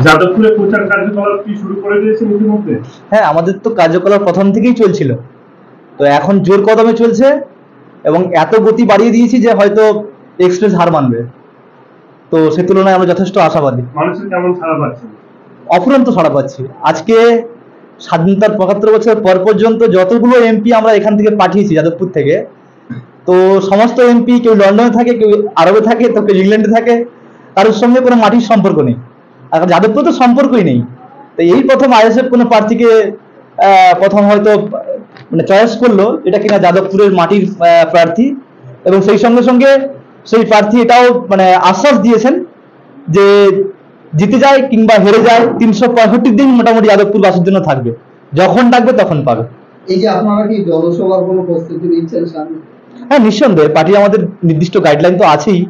যাদবপুরে প্রচার কার্যকলাপ কি শুরু করে দিয়েছেন ইতিমধ্যে? হ্যাঁ, আমাদের তো কার্যকলাপ প্রথম থেকেই চলছিল, তো এখন জোর কদমে চলছে এবং এত গতি বাড়িয়ে দিয়েছি যে হয়তো এক্সপ্রেস হার মানবে। তো সে তুলনায় আমরা যথেষ্ট আশাবাদী। মানুষের কেমন সাড়া পাচ্ছেন? অফুরন্ত সাড়া পাচ্ছি। আজকে স্বাধীনতার ৭৫ বছর পর পর্যন্ত যতগুলো এমপি আমরা এখান থেকে পাঠিয়েছি যাদবপুর থেকে, তো সমস্ত এমপি কেউ লন্ডনে থাকে, কেউ আরবে থাকে, তো কেউ ইংল্যান্ডে থাকে, কারোর সঙ্গে কোনো মাটির সম্পর্ক নেই। আর যাদবপুর তো সম্পর্কই নেই। তো এই প্রথম আইএসএফ কোনো প্রার্থীকে প্রথম হয়তো মানে চয়েস করলো এটা কিনা যাদবপুরের মাটির প্রার্থী, এবং সেই সঙ্গে সঙ্গে সেই প্রার্থী এটাও মানে আশ্বাস দিয়েছেন যে জিতে যায় কিংবা হেরে যায় ৩৬৫ দিন মোটামুটি যাদবপুরবাসীর জন্য থাকবে, যখন ডাকবে তখন পাবে। এই যে আপনারা কি জনসভার কোনো প্রস্তুতি নিচ্ছেন সামনে? হ্যাঁ, নিঃসন্দেহে পার্টি আমাদের নির্দিষ্ট গাইডলাইন তো আছেই,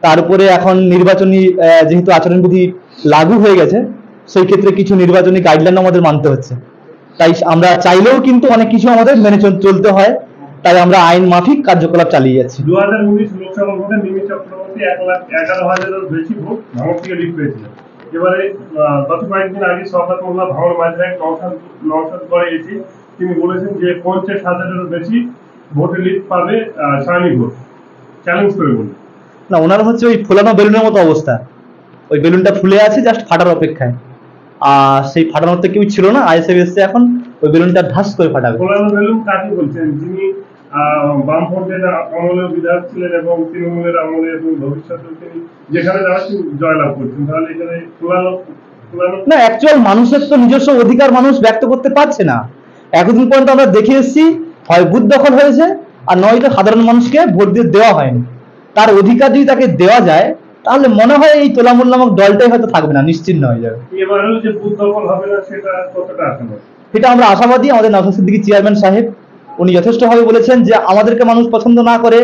তার উপরে এখন নির্বাচনী যেহেতু আচরণবিধি লাগু হয়ে গেছে, সেই ক্ষেত্রে কিছু নির্বাচনী গাইডলাইন আমাদের মানতে হচ্ছে। তাই আমরা চাইলেও কিন্তু অনেক কিছু আমাদের মেনে চলতে হয়, তাই আমরা আইন মাফিক কার্যকলাপ চালিয়ে যাচ্ছি। 2019 লোকসভা ভোটে মিমি চক্রবর্তী 1,11,000-এর বেশি ভোট ভাঙড় থেকে লিড পেয়েছিলেন। এবারে গত কয়েকদিন আগে শওকত মোল্লা ভাঙড় মাঝরায় নওশাদগড়ে এসে তিনি বলেছেন যে 50,000-এরও বেশি ভোটে লিড পাবে সায়নী ঘোষ, চ্যালেঞ্জ করে বললেন। না, ওনার হচ্ছে ওই ফোলানো বেলুনের মতো অবস্থা, ওই বেলুনটা ফুলে আছে জাস্ট ফাটার অপেক্ষায়। আর সেই ফাটানোর তো কেউ ছিল না, আইএসএফ এসছে এখন ওই বেলুনটা ধাস করে ফাটাবে। ফোলানো বেলুন কাকে বলছেন? যিনি বামফ্রন্টের আমলেও বিধায়ক ছিলেন এবং তৃণমূলের আমলে এবং ভবিষ্যতে তিনি যেখানে যাচ্ছেন জয়লাভ করছেন, তাহলে এখানে ফোলানো না, অ্যাকচুয়াল মানুষের তো নিজস্ব অধিকার মানুষ ব্যক্ত করতে পারছে না। এতদিন পর্যন্ত আমরা দেখে এসেছি হয় বুথ দখল হয়েছে, আর নয়তো সাধারণ মানুষকে ভোট দিয়ে দেওয়া হয়নি। তার অধিকার যদি তাকে দেওয়া যায় তাহলে মনে হয় এই তোলামূল নামক দলটাই হয়তো থাকবে না, নিশ্চিন্ন হয়ে যাবে। এবারেও যে বুথ দখল হবে না সেটা কতটা আশাবাদী? এটা আমরা আশাবাদী। আমাদের নওশাদ সিদ্দিকী চেয়ারম্যান সাহেব উনি যথেষ্টভাবে বলেছেন যে আমাদেরকে মানুষ পছন্দ না করে,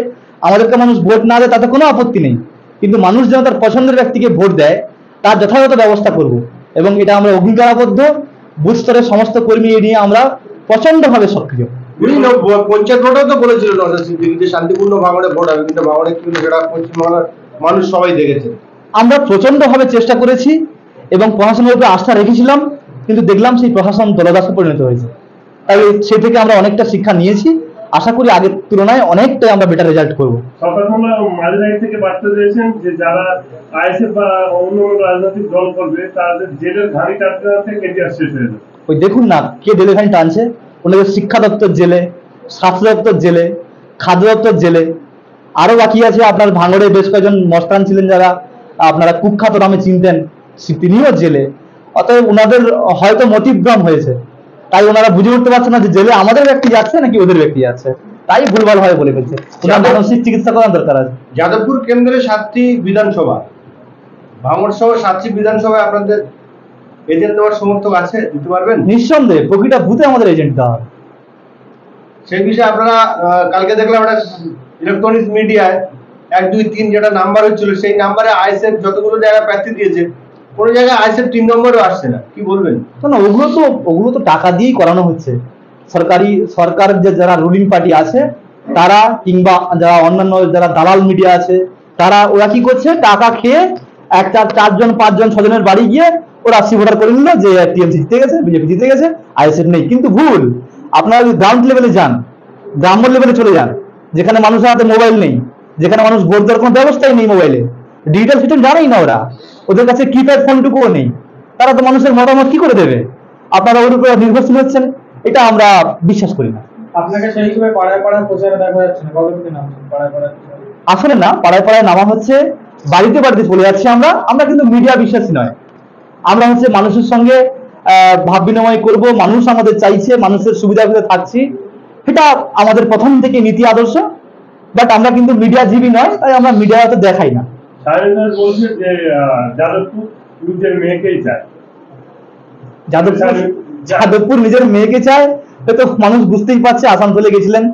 আমাদেরকে মানুষ ভোট না দেয় তাতে কোনো আপত্তি নেই, কিন্তু মানুষ যেন তার পছন্দের ব্যক্তিকে ভোট দেয় তার যথাযথ ব্যবস্থা করব, এবং এটা আমরা অঙ্গীকারাবদ্ধ। বুথ স্তরের সমস্ত কর্মী নিয়ে আমরা প্রচন্ডভাবে সক্রিয়। উনি পঞ্চায়েত ভোটেও তো বলেছিল নওশাদ সিদ্দিকী যে শান্তিপূর্ণ ভাঙড়ে ভোট হবে, কিন্তু ভাঙড়ে কি হলো সেটা পশ্চিমবাংলার মানুষ সবাই দেখেছে। আমরা প্রচন্ডভাবে চেষ্টা করেছি এবং প্রশাসনের উপরে আস্থা রেখেছিলাম, কিন্তু দেখলাম সেই প্রশাসন দলদাসে পরিণত হয়েছে। তাই সে থেকে আমরা অনেকটা শিক্ষা নিয়েছি, আশা করি আগের তুলনায় অনেকটাই আমরা বেটার রেজাল্ট করবো। শওকত মোল্লা মাঝরাই থেকে বার্তা দিয়েছেন যে যারা আইএসএফ বা অন্য রাজনৈতিক দল করবে তাদের জেলের ঘাড়ি টানতে টানতে কেজিআর শেষ হয়ে যাবে। ওই দেখুন না কে জেলে খানি টানছে, ওনাদের শিক্ষা দপ্তর জেলে, স্বাস্থ্য দপ্তর জেলে, খাদ্য দপ্তর জেলে, আরো বাকি আছে আপনার ভাঙড়ে বেশ কয়েকজন মস্তান ছিলেন যারা আপনারা কুখ্যাত নামে চিনতেন, তিনিও জেলে। অতএব ওনাদের হয়তো মতিভ্রম হয়েছে, তাই ওনারা বুঝে উঠতে পারছে না যে জেলে আমাদের ব্যক্তি যাচ্ছে নাকি ওদের ব্যক্তি যাচ্ছে, তাই ভুলভাল ভাবে বলে ফেলছে। ওনার মানসিক চিকিৎসা করার দরকার আছে। যাদবপুর কেন্দ্রে 7টি বিধানসভা, ভাঙড় সহ 7টি বিধানসভায় আপনাদের এজেন্ট দেওয়ার সমর্থক আছে, দিতে পারবেন? নিঃসন্দেহে প্রতিটা বুথে আমাদের এজেন্ট দেওয়া হবে। সেই বিষয়ে আপনারা কালকে দেখলাম একটা ইলেকট্রনিক্স মিডিয়ায় 1, 2, 3 যেটা নাম্বার হচ্ছিল সেই নাম্বারে আইএসএফ যতগুলো জায়গায় প্রার্থী দিয়েছে কোনো জায়গায় আইএসএফ 3 নম্বরেও আসছে না, কি বলবেন? না, ওগুলো তো টাকা দিয়েই করানো হচ্ছে। সরকার যে যারা রুলিং পার্টি আছে তারা কিংবা যারা অন্যান্য যারা দালাল মিডিয়া আছে তারা ওরা কি করছে, টাকা খেয়ে একটা 4জন 5জন 6জনের বাড়ি গিয়ে ওরা 80 ভোটার করে নিল যে টিএমসি জিতে গেছে, বিজেপি জিতে গেছে, আইএসএফ নেই। কিন্তু ভুল। আপনারা যদি গ্রাউন্ড লেভেলে যান, গ্রাম্য লেভেলে চলে যান, যেখানে মানুষের হাতে মোবাইল নেই, যেখানে মানুষ ভোট দেওয়ার কোনো ব্যবস্থাই নেই, মোবাইলে ডিজিটাল সিস্টেম জানেই না ওরা, ওদের কাছে কিপ্যাড ফোনটুকুও নেই, তারা তো মানুষের মতামত কি করে দেবে? আপনারা ওর উপরে নির্ভরশীল হচ্ছেন, এটা আমরা বিশ্বাস করি না। আপনাকে সেই হিসেবে পাড়ায় পাড়ায় প্রচারে দেখা যাচ্ছে না, কতদিন নামছেন পাড়ায় পাড়ায়? আসলে না, পাড়ায় পাড়ায় নামা হচ্ছে, বাড়িতে বাড়িতে চলে যাচ্ছি আমরা কিন্তু মিডিয়া বিশ্বাসী নয়। আমরা হচ্ছে মানুষের সঙ্গে ভাব বিনিময় করব, মানুষ আমাদের চাইছে, মানুষের সুবিধার থাকছি, এটা আমাদের প্রথম থেকে নীতি আদর্শ। বাট আমরা কিন্তু মিডিয়া জীবী নয়, তাই আমরা মিডিয়া তো দেখাই না। সায়নী বলছে যে যাদবপুর নিজের মেয়েকেই চায়। যাদবপুর নিজের মেয়েকে চায়, তো মানুষ বুঝতেই পারছে। আসানসোলে গেছিলেন,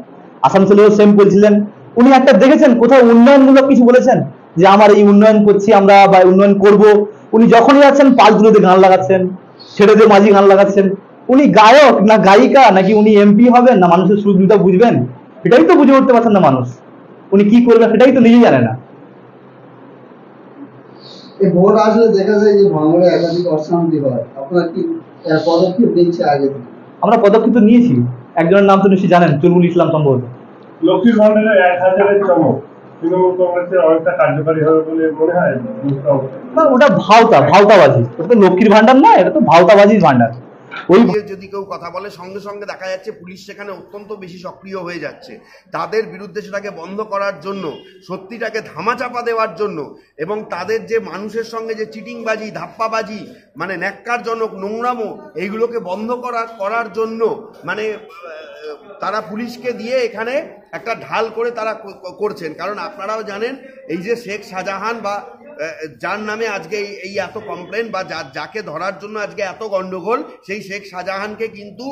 আসানসোলেও সেম বলছিলেন। উনি একটা দেখেছেন কোথাও উন্নয়নমূলক কিছু বলেছেন যে আমার এই উন্নয়ন করছি আমরা বা উন্নয়ন করব? উনি যখনই যাচ্ছেন পাঁচগুলোতে গান লাগাচ্ছেন, ছেড়েদের মাঝি গান লাগাচ্ছেন। উনি গায়ক না গায়িকা, নাকি উনি এমপি হবেন, না মানুষের সুখ দুটা বুঝবেন, সেটাই তো বুঝে উঠতে পারছেন না মানুষ। উনি কি করবেন সেটাই তো নিজেই জানে না। এই ভোট আসলে দেখা যায় যে ভাঙড়ে একাধিক অশান্তি হয়, আপনার কি পদক্ষেপ নিচ্ছে আগে থেকে? আমরা পদক্ষেপ তো নিয়েছি। একজনের নাম তো নিশ্চয়ই জানেন, চুলবুল ইসলাম সম্ভবত। লক্ষ্মীর ভান্ডারের 1000-এর চমক তৃণমূল কংগ্রেসের অনেকটা কার্যকারী হবে বলে মনে হয়। না, ওটা ভাওতাবাজি। ওটা তো লক্ষ্মীর ভান্ডার না, এটা তো ভাওতাবাজির ভান্ডার। ওই যদি কেউ কথা বলে সঙ্গে সঙ্গে দেখা যাচ্ছে পুলিশ সেখানে অত্যন্ত বেশি সক্রিয় হয়ে যাচ্ছে তাদের বিরুদ্ধে সেটাকে বন্ধ করার জন্য, সত্যিটাকে ধামাচাপা দেওয়ার জন্য, এবং তাদের যে মানুষের সঙ্গে যে চিটিংবাজি, ধাপ্পাবাজি, মানে ন্যাক্কারজনক নোংরামো, এইগুলোকে বন্ধ করার জন্য মানে তারা পুলিশকে দিয়ে এখানে একটা ঢাল করে তারা করছেন। কারণ আপনারাও জানেন এই যে শেখ শাহজাহান বা যার নামে আজকে এই এত কমপ্লেন বা যাকে ধরার জন্য আজকে এত গন্ডগোল, সেই শেখ শাহজাহানকে কিন্তু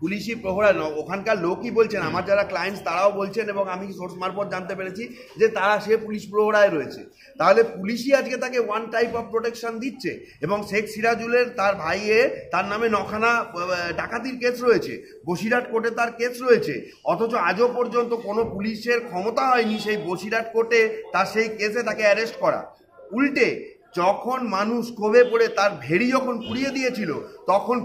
পুলিশি প্রহরা ওখানকার লোকই বলছেন, আমার যারা ক্লায়েন্টস তারাও বলছেন, এবং আমি সোর্স মারফত জানতে পেরেছি যে সে পুলিশ প্রহরায় রয়েছে। তাহলে পুলিশই আজকে তাকে ওয়ান টাইপ অফ প্রোটেকশন দিচ্ছে। এবং শেখ সিরাজুলের তার ভাইয়ের তার নামে 9খানা ডাকাতির কেস রয়েছে, বসিরহাট কোর্টে তার কেস রয়েছে, অথচ আজও পর্যন্ত কোনো পুলিশের ক্ষমতা হয়নি সেই বসিরহাট কোর্টে তার সেই কেসে তাকে অ্যারেস্ট করা। উল্টে যখন মানুষ ক্ষোভে পড়ে তার ভেড়ি যখন পুড়িয়ে দিয়েছিল, তখন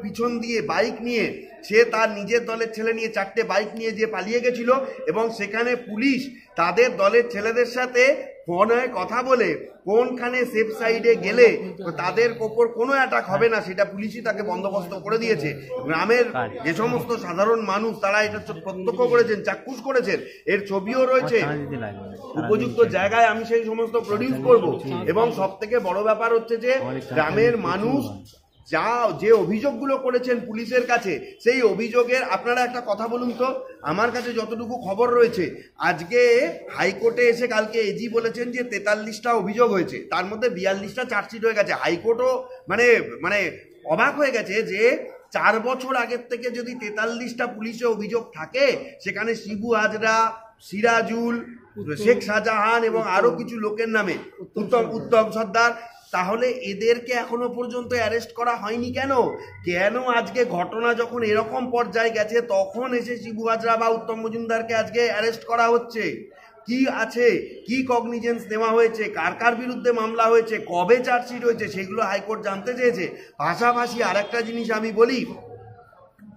পিছন দিয়ে বাইক নিয়ে সে তার নিজের দলের ছেলে নিয়ে 4টে বাইক নিয়ে যে পালিয়ে গেছিল, এবং সেখানে পুলিশ তাদের দলের ছেলেদের সাথে ফোনে কথা বলে কোনখানে সেফ সাইডে গেলে তাদের ওপর কোনো অ্যাটাক হবে না সেটা পুলিশই তাকে বন্দোবস্ত করে দিয়েছে। গ্রামের যে সমস্ত সাধারণ মানুষ তারা এটা প্রত্যক্ষ করেছেন, চাক্ষুষ করেছেন, এর ছবিও রয়েছে। উপযুক্ত জায়গায় আমি সেই সমস্ত প্রডিউস করব। এবং সব থেকে বড় ব্যাপার হচ্ছে যে গ্রামের মানুষ যে অভিযোগগুলো করেছেন পুলিশের কাছে, সেই অভিযোগের আপনারা একটা কথা বলুন তো, আমার কাছে যতটুকু খবর রয়েছে আজকে হাইকোর্টে এসে কালকে এজি বলেছেন যে 43টা অভিযোগ হয়েছে, তার মধ্যে 42টা চার্জশিট হয়ে গেছে। হাইকোর্টও মানে অবাক হয়ে গেছে যে 4 বছর আগের থেকে যদি 43টা পুলিশে অভিযোগ থাকে, সেখানে শিবু হাজরা, সিরাজুল, শেখ শাহজাহান এবং আরো কিছু লোকের নামে, উত্তম সর্দার, তাহলে এদেরকে এখনো পর্যন্ত অ্যারেস্ট করা হয়নি কেন? আজকে ঘটনা যখন এরকম পর্যায়ে গেছে তখন এসে শিবু হাজরা বা উত্তম মজুমদারকে আজকে অ্যারেস্ট করা হচ্ছে? কি আছে, কি কগনিজেন্স নেওয়া হয়েছে, কার বিরুদ্ধে মামলা হয়েছে, কবে চার্জশিট হয়েছে, সেগুলো হাইকোর্ট জানতে চেয়েছে। পাশাপাশি আরেকটা জিনিস আমি বলি,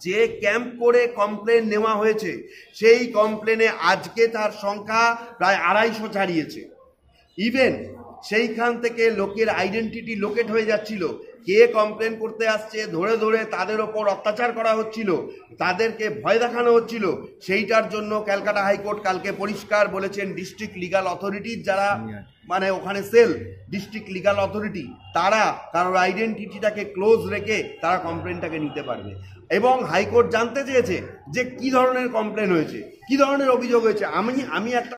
যে ক্যাম্প করে কমপ্লেন নেওয়া হয়েছে সেই কমপ্লেনে আজকে তার সংখ্যা প্রায় 250 ছাড়িয়েছে। ইভেন সেইখান থেকে লোকের আইডেন্টিটি লোকেট হয়ে যাচ্ছিল, কে কমপ্লেন করতে আসছে ধরে তাদের ওপর অত্যাচার করা হচ্ছিল, তাদেরকে ভয় দেখানো হচ্ছিল। সেইটার জন্য ক্যালকাটা হাইকোর্ট কালকে পরিষ্কার বলেছেন ডিস্ট্রিক্ট লিগাল অথরিটির যারা মানে ওখানে সেল, ডিস্ট্রিক্ট লিগাল অথরিটি, তারা কারোর আইডেন্টিটিটাকে ক্লোজ রেখে তারা কমপ্লেনটাকে নিতে পারবে। এবং হাইকোর্ট জানতে চেয়েছে যে কি ধরনের কমপ্লেন হয়েছে, কি ধরনের অভিযোগ হয়েছে। আমি একটা